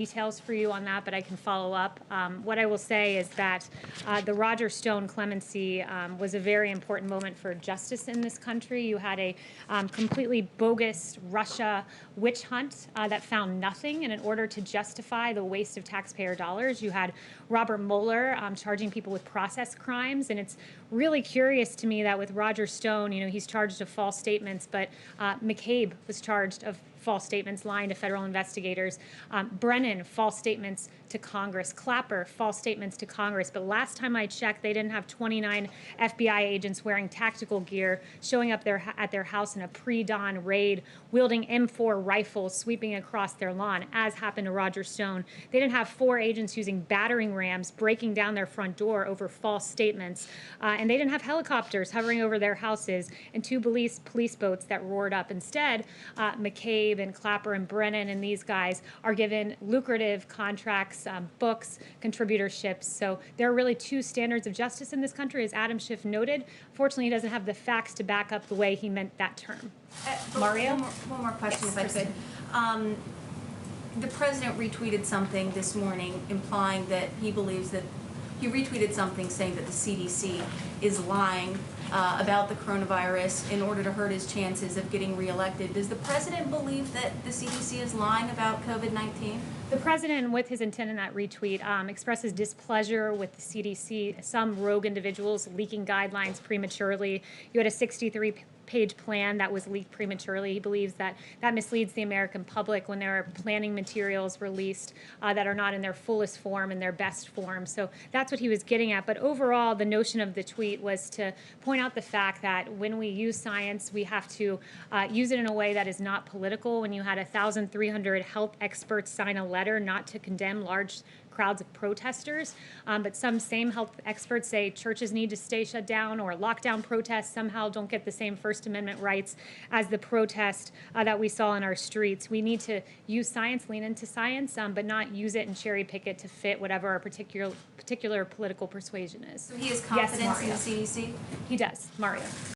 details for you on that, but I can follow up. What I will say is that the Roger Stone clemency was a very important moment for justice in this country. You had a completely bogus Russia witch hunt that found nothing, and in order to justify the waste of taxpayer dollars, you had Robert Mueller charging people with process crimes. And it's really curious to me that with Roger Stone, he's charged of false statements, but McCabe was charged of false statements, lying to federal investigators. Brennan, false statements to Congress. Clapper, false statements to Congress. But last time I checked, they didn't have 29 FBI agents wearing tactical gear, showing up at their house in a pre-dawn raid, wielding M4 rifles, sweeping across their lawn, as happened to Roger Stone. They didn't have 4 agents using battering rams, breaking down their front door over false statements. And they didn't have helicopters hovering over their houses and 2 police boats that roared up. Instead, McCabe and Clapper and Brennan and these guys are given lucrative contracts, books, contributorships. So there are really 2 standards of justice in this country, as Adam Schiff noted. Fortunately, he doesn't have the facts to back up the way he meant that term. Mario? One more question, Yes, if I could. The president retweeted something this morning implying that he believes that he retweeted something saying that the CDC is lying about the coronavirus in order to hurt his chances of getting reelected. Does the president believe that the CDC is lying about COVID-19? The president, with his intent in that retweet, expresses displeasure with the CDC, some rogue individuals leaking guidelines prematurely. You had a 63-page plan that was leaked prematurely. He believes that that misleads the American public when there are planning materials released that are not in their fullest form and their best form. So that's what he was getting at. But overall, the notion of the tweet was to point out the fact that when we use science, we have to use it in a way that is not political. When you had 1,300 health experts sign a letter not to condemn large crowds of protesters, but some same health experts say churches need to stay shut down, or lockdown protests somehow don't get the same First Amendment rights as the protest that we saw in our streets. We need to use science, lean into science, but not use it and cherry pick it to fit whatever our particular political persuasion is. So he has confidence in the CDC? He does. Mario.